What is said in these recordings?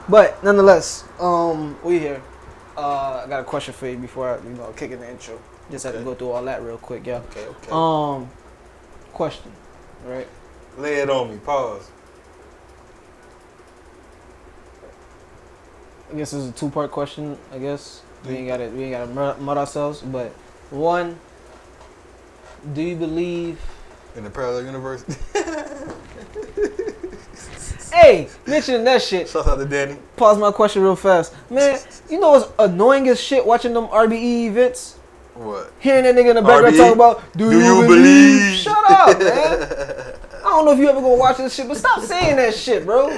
But nonetheless, we here. I got a question for you before I, kick in the intro. Just have to go through all that real quick, yeah. Okay. Question, right? Lay it on me. Pause. I guess it's a two-part question. I guess we ain't gotta mud ourselves. But one, do you believe? In the parallel universe. Hey, mentioning that shit. Shout out to Danny. Pause my question real fast, man. You know what's annoying as shit watching them RBE events? What? Hearing that nigga in the background RBE? talk about, do you believe? Shut up, man. man. I don't know if you ever gonna watch this shit, but stop saying that shit, bro.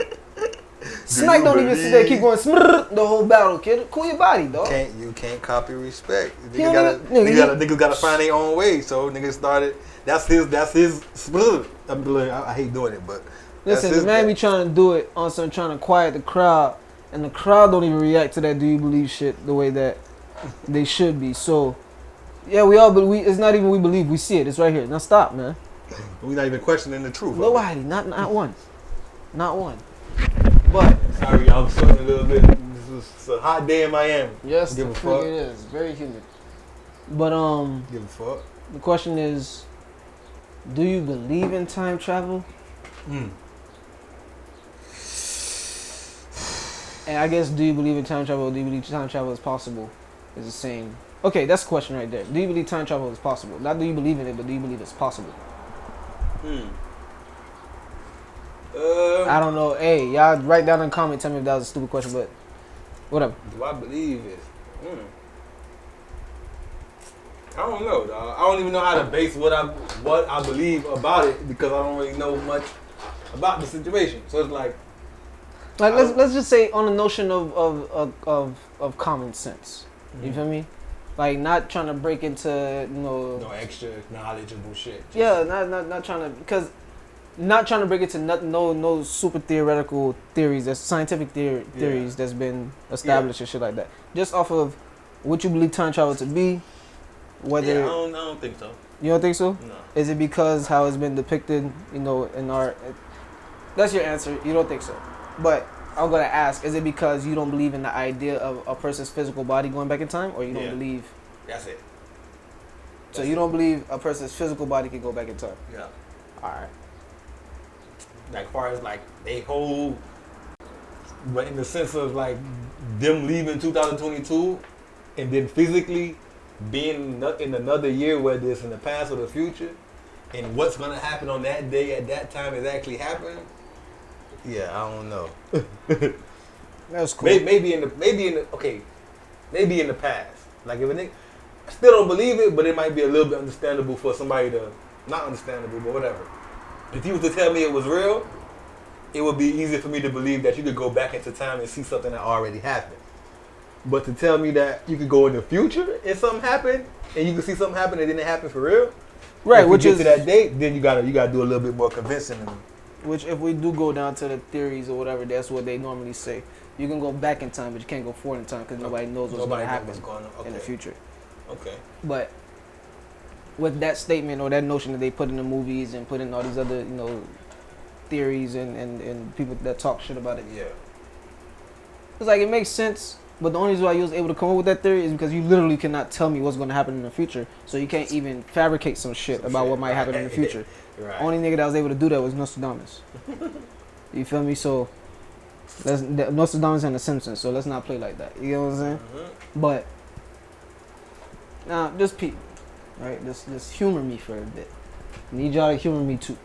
Smack don't even sit there, keep going the whole battle, kid. Cool your body, dog. You can't copy respect. Niggas gotta find their own way. So niggas started. That's his. I hate doing it, but listen, the man be trying to do it on some trying to quiet the crowd, and the crowd don't even react to that "do you believe" shit the way that they should be. So, yeah, we all believe. It's not even we believe, we see it. It's right here. Now stop, man. We not even questioning the truth. Nobody, not one, not one. But sorry, y'all, I'm sweating a little bit. It's a hot day in Miami. Yes, give a fuck. It is very humid. But give a fuck. The question is, do you believe in time travel? And I guess, do you believe in time travel? Or do you believe time travel is possible? Is the same. Okay, that's the question right there. Do you believe time travel is possible? Not do you believe in it, but do you believe it's possible? I don't know. Hey, y'all write down in the comment. Tell me if that was a stupid question, but whatever. Do I believe it? I don't know, dog. I don't even know how to base what I believe about it because I don't really know much about the situation. So it's like let's just say on the notion of common sense. You feel me? Like not trying to break into no extra knowledgeable shit. Yeah, not trying to because. Not trying to break into no super theoretical theories. That's scientific theories that's been established and shit like that. Just off of what you believe time travel to be. Whether I don't think so. You don't think so? No. Is it because how it's been depicted, in art? That's your answer. You don't think so. But I'm gonna ask: is it because you don't believe in the idea of a person's physical body going back in time, or you don't believe? That's it. So you don't believe a person's physical body can go back in time? Yeah. All right. Like far as like they hold, but in the sense of like them leaving 2022 and then physically being in another year, whether it's in the past or the future, and what's gonna happen on that day at that time is actually happening. Yeah, I don't know. That's cool. Maybe in the past. Like if a nigga I still don't believe it, but it might be a little bit understandable for somebody to not understandable, but whatever. If you was to tell me it was real, it would be easy for me to believe that you could go back into time and see something that already happened. But to tell me that you could go in the future and something happened, and you could see something happen that didn't happen for real, right? Which is to that date, then you gotta do a little bit more convincing. Which, if we do go down to the theories or whatever, that's what they normally say. You can go back in time, but you can't go forward in time because nobody knows what's going to happen in the future. Okay. But with that statement or that notion that they put in the movies and put in all these other, theories and people that talk shit about it. Yeah. It's like it makes sense, but the only reason why you was able to come up with that theory is because you literally cannot tell me what's going to happen in the future. So you can't even fabricate some shit about what might happen in the future. Right. Only nigga that was able to do that was Nostradamus. You feel me? So Nostradamus and The Simpsons. So let's not play like that. You know what I'm saying? Mm-hmm. But now, just people. Right, just humor me for a bit. Need y'all to humor me too.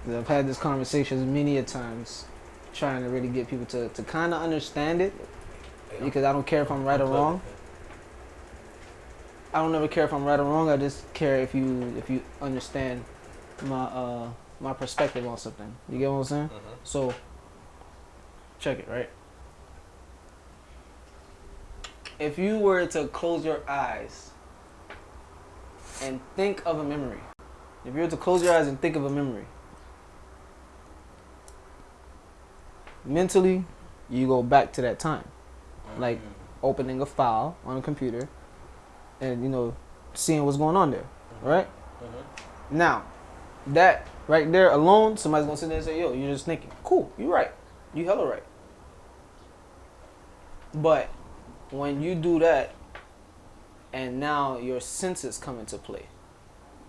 I've had this conversation many a times, trying to really get people to kind of understand it, because I don't care if I'm right or wrong. I don't ever care if I'm right or wrong. I just care if you understand my perspective on something. You get what I'm saying? Mm-hmm. So check it, right? If you were to close your eyes and think of a memory. If you were to close your eyes and think of a memory, mentally, you go back to that time. Like opening a file on a computer and, seeing what's going on there, right? Mm-hmm. Now, that right there alone, somebody's going to sit there and say, yo, you're just thinking. Cool, you're right. You hella right. But when you do that, and now your senses come into play,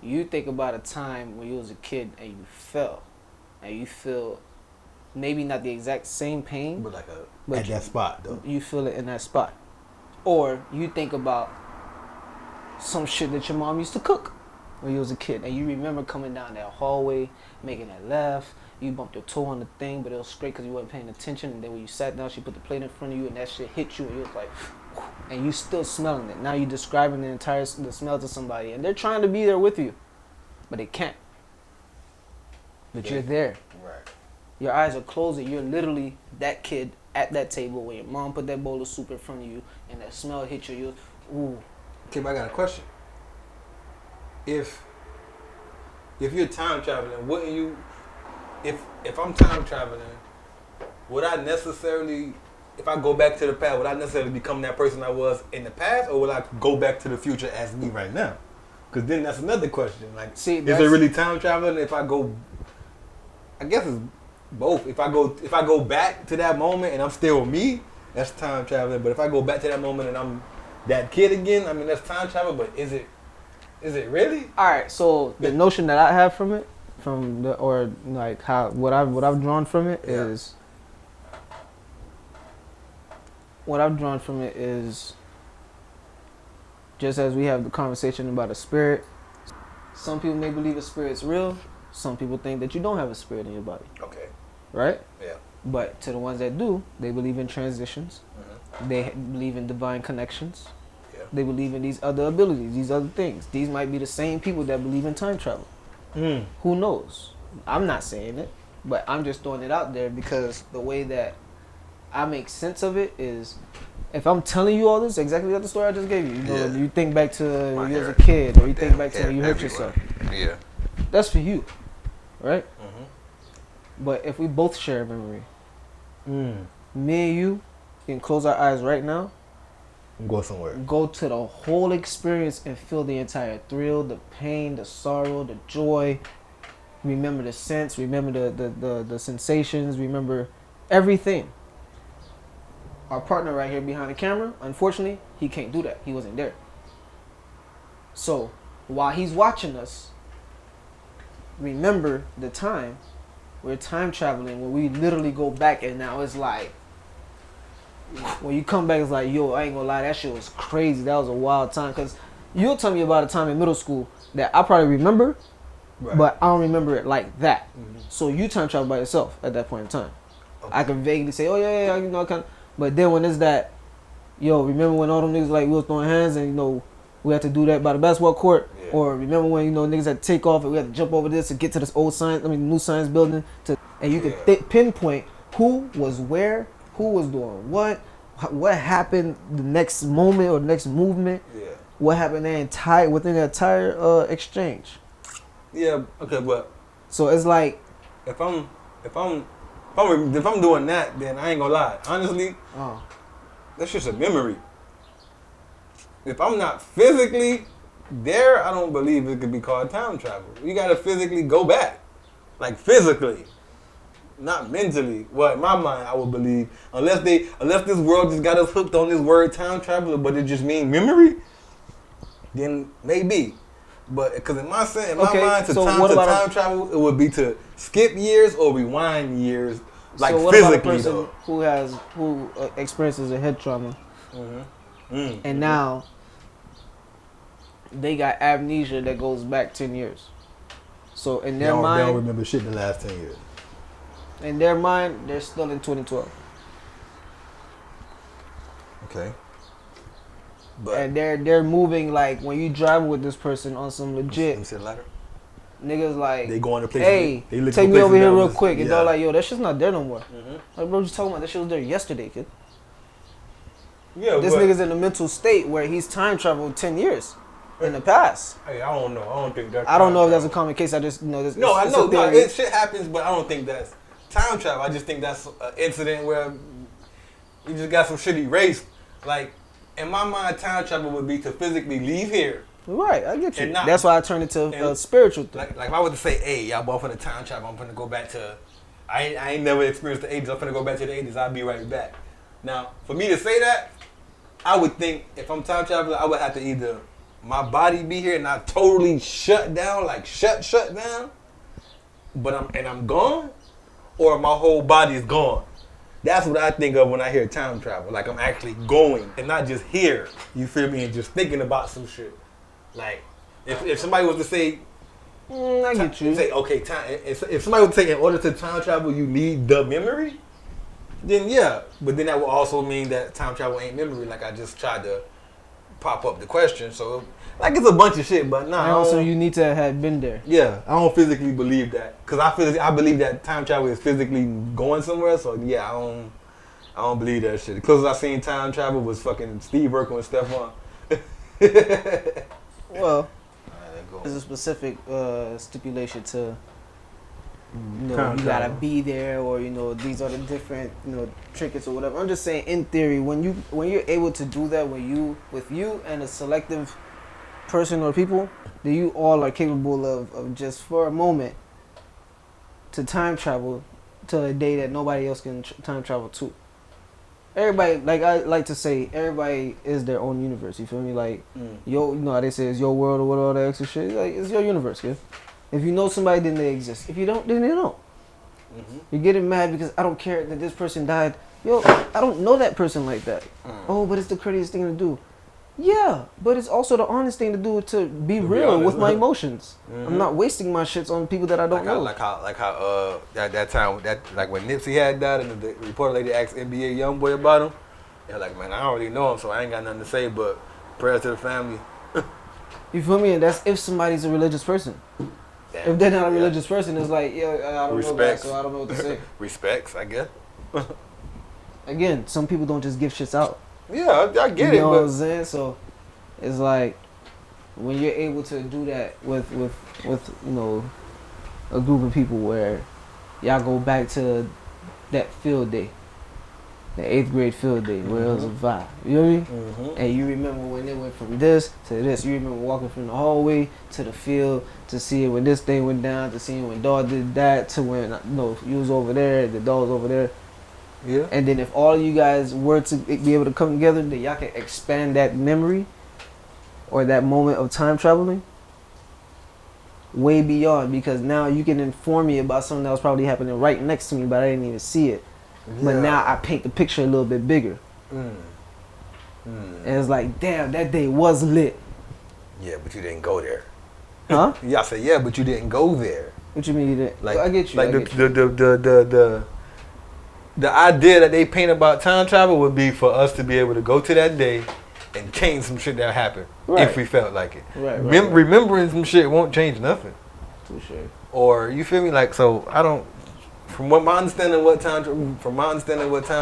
you think about a time when you was a kid and you fell, and you feel maybe not the exact same pain, But like but at that spot though. you feel it in that spot. Or you think about some shit that your mom used to cook when you was a kid, and you remember coming down that hallway, making that left. You bumped your toe on the thing, but it was straight because you wasn't paying attention. And then when you sat down, she put the plate in front of you, and that shit hit you, and you was like, and you still smelling it. Now you describing the smell to somebody, and they're trying to be there with you, but they can't. But you're there. Right. Your eyes are closed, and you're literally that kid at that table where your mom put that bowl of soup in front of you, and that smell hit you. Ooh. Okay, but I got a question. If you're time traveling, wouldn't you? If I'm time traveling, would I necessarily, if I go back to the past, would I necessarily become that person I was in the past, or would I go back to the future as me right now? Because then that's another question. Like, See, is it really time traveling if I go? I guess it's both. If I go back to that moment and I'm still me, that's time traveling. But if I go back to that moment and I'm that kid again, I mean that's time travel. But is it really? All right. So the notion that I have from it, or like what I've drawn from it is. What I've drawn from it is, just as we have the conversation about a spirit, some people may believe a spirit's real. Some people think that you don't have a spirit in your body. Okay. Right? Yeah. But to the ones that do, they believe in transitions. Mm-hmm. They believe in divine connections. Yeah. They believe in these other abilities, these other things. These might be the same people that believe in time travel. Who knows? I'm not saying it, but I'm just throwing it out there because the way that I make sense of it is, if I'm telling you all this, exactly like the story I just gave you, you think back to when you was a kid, or you think back to when you hurt yourself. Yeah. That's for you, right? Mm-hmm. But if we both share a memory, me and you can close our eyes right now, Go somewhere. go to the whole experience and feel the entire thrill, the pain, the sorrow, the joy. Remember the sense, remember the sensations, remember everything. Our partner right here behind the camera, unfortunately, he can't do that. He wasn't there. So while he's watching us, remember the time. We're time traveling when we literally go back, and now it's like, when you come back, it's like, yo, I ain't gonna lie, that shit was crazy. That was a wild time. Because you'll tell me about a time in middle school that I probably remember, Right. but I don't remember it like that. Mm-hmm. So you time travel by yourself at that point in time. Okay. I can vaguely say, oh yeah, you know, kind of. But then when it's that, yo, remember when all them niggas like we was throwing hands and you know we had to do that by the basketball court, Yeah. or remember when you know niggas had to take off and we had to jump over this to get to this new science building and you could pinpoint who was where, who was doing what happened the next moment or the next movement, what happened within the entire exchange. Yeah. Okay, but So it's like, if I'm doing that, then I ain't gonna lie. Honestly, that's just a memory. If I'm not physically there, I don't believe it could be called time travel. You gotta physically go back, like physically, not mentally. Well, in my mind, I would believe unless this world just got us hooked on this word time traveler, but it just means memory, then maybe. But because in my mind, time travel, it would be to skip years or rewind years, like so what physically about a person though. who experiences a head trauma, and now they got amnesia that goes back 10 years. So in their mind, they don't remember shit in the last 10 years. In their mind, they're still in 2012. Okay. But And they're moving like when you drive with this person on some legit niggas like, they go on the places. hey, they take me over here real quick. And yeah. they're like, yo, that shit's not there no more. Like, bro, you talking about that shit was there yesterday, kid. Yeah, This nigga's in a mental state where he's time traveled 10 years in the past. Hey, I don't know. I don't think that's. I don't know if that's a common case. I just this. No, I it's know. a No, theory. shit happens, but I don't think that's time travel. I just think that's an incident where you just got some shit erased. Like in my mind, time travel would be to physically leave here. Right, I get you. And not- That's why I turned it to a spiritual thing. Like if I were to say, hey, y'all both in the time travel, I'm finna go back to. I ain't never experienced the 80s. I'm finna go back to the 80s. I'll be right back. Now, for me to say that, I would think if I'm time traveling, I would have to either my body be here and not totally shut down, like shut down, but I'm gone, or my whole body is gone. That's what I think of when I hear time travel. Like I'm actually going and not just here. You feel me? And just thinking about some shit. Like if somebody was to say, I get you. Say okay, time. If somebody was to say in order to time travel you need the memory, then yeah. But then that would also mean that time travel ain't memory. Like I just tried to pop up the question. So like it's a bunch of shit. But nah. And also, you need to have been there. Yeah, I don't physically believe that because I believe that time travel is physically going somewhere. So yeah, I don't believe that shit. The closest I seen time travel was fucking Steve Urkel and Stephon. Well, there's a specific stipulation to, you gotta be there, or these are the different trinkets or whatever. I'm just saying, in theory, when you're able to do that, with you and a selective person or people, that you all are capable of just for a moment to time travel to a day that nobody else can time travel to. Everybody, like I like to say, everybody is their own universe. You feel me? Like, how they say it's your world or what all that extra shit. Like, it's your universe, kid. If you know somebody, then they exist. If you don't, then they don't. Mm-hmm. You're getting mad because I don't care that this person died. Yo, I don't know that person like that. Oh, but it's the courteous thing to do. Yeah, but it's also the honest thing to do to be real with my emotions. Mm-hmm. I'm not wasting my shits on people that I don't know. Like how that time like when Nipsey had died and the reporter lady asked NBA YoungBoy about him. They're like, man, I don't really know him, so I ain't got nothing to say. But prayers to the family. You feel me? And that's if somebody's a religious person. Damn, if they're not a religious person, it's like, yeah, I don't know that, so I don't know what to say. Respects, I guess. Again, some people don't just give shits out. Yeah, I get it. You know what I'm saying? So it's like when you're able to do that with a group of people where y'all go back to that field day, the 8th grade field day, where it was a vibe. You know what I mean? Mm-hmm. And you remember when it went from this to this. You remember walking from the hallway to the field to see when this thing went down, to see when dog did that, to when you was over there, the dog was over there. Yeah. And then if all of you guys were to be able to come together, then y'all can expand that memory or that moment of time traveling way beyond, because now you can inform me about something that was probably happening right next to me, but I didn't even see it. Yeah. But now I paint the picture a little bit bigger. And it's like, damn, that day was lit. Yeah, but you didn't go there. Huh? Yeah, I said, yeah, but you didn't go there. What you mean you didn't? Like, I get you. Like the idea that they paint about time travel would be for us to be able to go to that day and change some shit that happened if we felt like it. Right. Remembering some shit won't change nothing. For sure. Or you feel me? Like, so I don't. From my understanding what time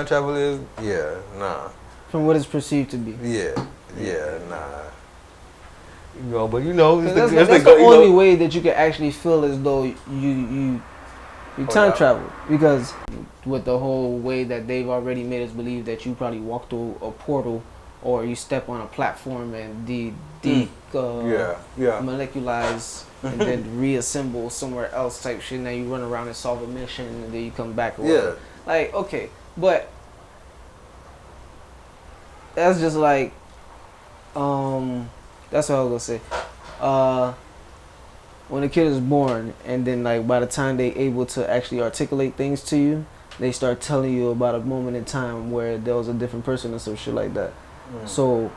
travel is, yeah, nah. From what it's perceived to be. Yeah, nah. But that's the only way that you can actually feel as though you time travel, because with the whole way that they've already made us believe that you probably walk through a portal or you step on a platform and molecularize and then reassemble somewhere else type shit, and then you run around and solve a mission and then you come back or whatever. Like, okay, but that's just like that's what I was gonna say. When a kid is born, and then like by the time they able to actually articulate things to you, they start telling you about a moment in time where there was a different person or some shit like that. So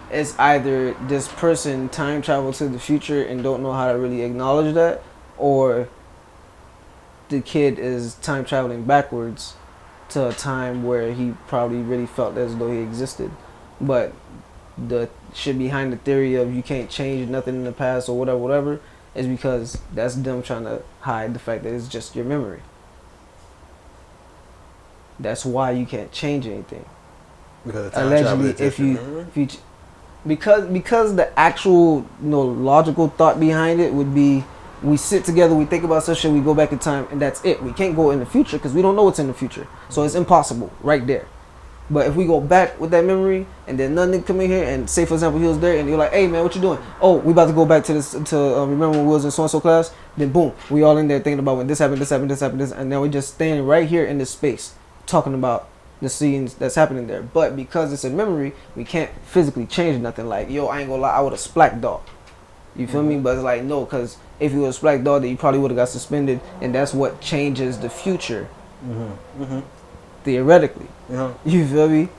it's either this person time traveled to the future and don't know how to really acknowledge that, or the kid is time traveling backwards to a time where he probably really felt as though he existed. But the shit behind the theory of you can't change nothing in the past or whatever is because that's them trying to hide the fact that it's just your memory. That's why you can't change anything. Because of time allegedly, if you because the actual logical thought behind it would be, we sit together, we think about such shit, we go back in time, and that's it. We can't go in the future because we don't know what's in the future, so it's impossible right there. But if we go back with that memory, and then nothing come in here, and say for example he was there, and you're like, "Hey man, what you doing?" "Oh, we about to go back to this remember when we was in so and so class." Then boom, we all in there thinking about when this happened, and now we just standing right here in this space talking about the scenes that's happening there. But because it's a memory, we can't physically change nothing. Like, yo, I ain't gonna lie, I would have splacked dog. You feel me? But it's like, no, because if you would have splacked dog, then you probably would have got suspended, and that's what changes the future. Theoretically. You feel me?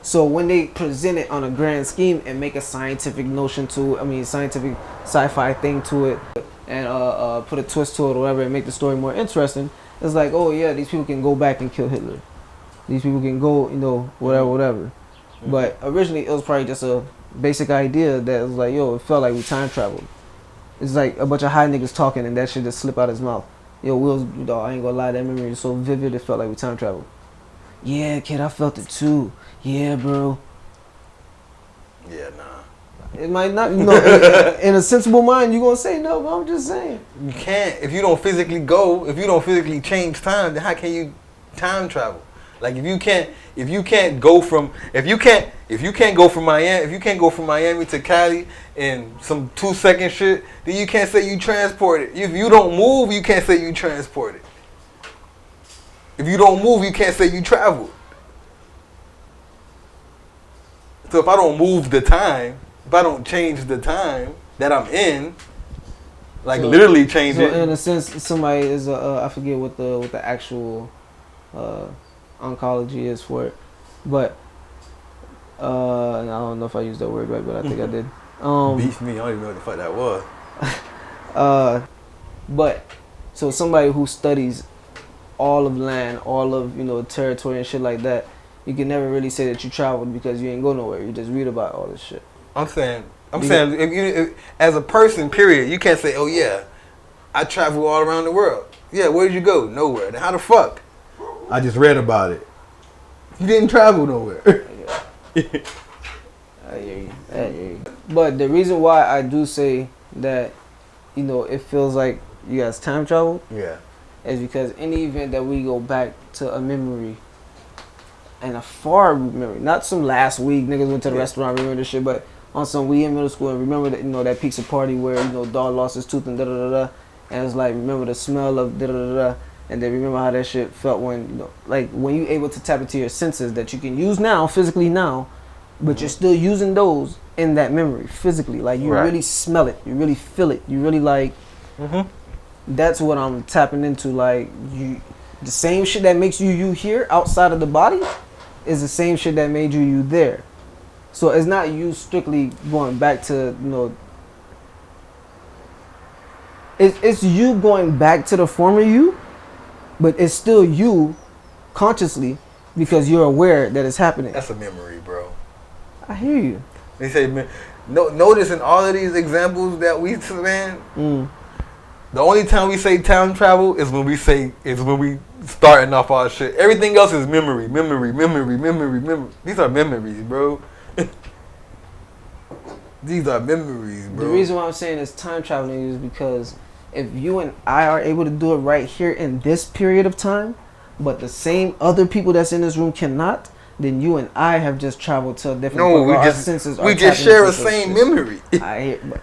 So when they present it on a grand scheme and make a scientific notion to it, I mean scientific sci-fi thing to it, and put a twist to it or whatever, and make the story more interesting, it's like, oh yeah, these people can go back and kill Hitler. These people can go, you know, whatever. But originally it was probably just a basic idea that was like, yo, it felt like we time traveled. It's like a bunch of high niggas talking and that shit just slip out his mouth. Yo, Will's, dog, I ain't gonna lie, that memory is so vivid, it felt like we time traveled. Yeah, kid, I felt it too. Yeah, bro. Yeah, nah. It might not, you know, in a sensible mind, you gonna say no, but I'm just saying. You can't. If you don't physically go, if you don't physically change time, then how can you time travel? Like if you can't go from Miami to Cali in some 2-second shit, then you can't say you transported. If you don't move, you can't say you transported. If you don't move, you can't say you traveled. So if I don't move the time, if I don't change the time that I'm in, like So- literally change So it. in a sense, somebody is I forget what the actual oncology is for it, but and I don't know if I used that word right, but I think I did. Beats me. I don't even know what the fuck that was. But so somebody who studies all of land, all of, you know, territory and shit like that, you can never really say that you traveled because you ain't go nowhere. You just read about all this shit. I'm saying, if as a person, period, you can't say, oh yeah, I travel all around the world. Yeah, where did you go? Nowhere. Then how the fuck? I just read about it. You didn't travel nowhere. I hear you. But the reason why I do say that, you know, it feels like you guys time traveled Yeah. is because any event that we go back to a memory, and a far memory, not some last week niggas went to the restaurant, remember this shit, but on some we in middle school and remember that, you know, that pizza party where, you know, dog lost his tooth and da da da da, and it's like remember the smell of da da da da, and then remember how that shit felt when, you know, like when you able to tap into your senses that you can use now physically now, but you're still using those in that memory physically, like you really smell it, you really feel it, you really like. That's what I'm tapping into. Like the same shit that makes you here outside of the body is the same shit that made you there. So it's not you strictly going back to, you know, it's you going back to the former you, but it's still you consciously because you're aware that it's happening. That's a memory, bro. I hear you. They say, man, notice in all of these examples that we, man, the only time we say time travel is when we starting off our shit. Everything else is memory. These are memories, bro. These are memories, bro. The reason why I'm saying it's time traveling is because if you and I are able to do it right here in this period of time, but the same other people that's in this room cannot, then you and I have just traveled to a different point where our senses are we just tapping share into a some same shit. memory. I hear, but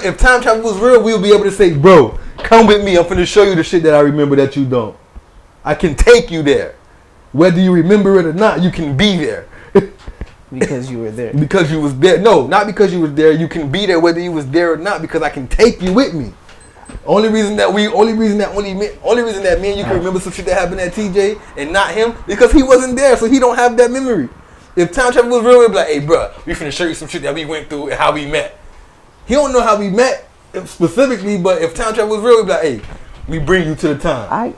If time travel was real, we would be able to say, bro, come with me. I'm finna show you the shit that I remember that you don't. I can take you there. Whether you remember it or not, you can be there. because you were there. Because you was there. No, not because you was there. You can be there whether you was there or not because I can take you with me. Only reason that me and you can remember some shit that happened at TJ and not him because he wasn't there, so he don't have that memory. If time travel was real, we'd be like, hey, bro, we finna show you some shit that we went through and how we met. He don't know how we met specifically, but if time travel was real, we'd be like, hey, we bring you to the time.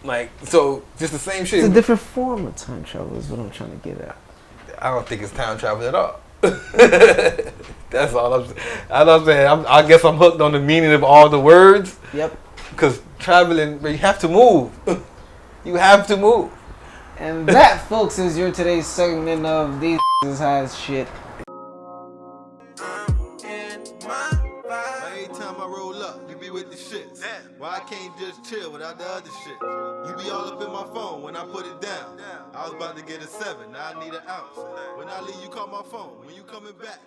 Like, so just the same shit. It's a different form of time travel is what I'm trying to get at. I don't think it's time travel at all. That's all I'm saying. I guess I'm hooked on the meaning of all the words. Yep. Because traveling, you have to move. You have to move. And that, folks, is your today's segment of These is High as Shit. Every time I roll up, you be with the shits. Why I can't just chill without the other shit? You be all up in my phone when I put it down. I was about to get a 7, now I need an ounce. When I leave, you call my phone. When you coming back?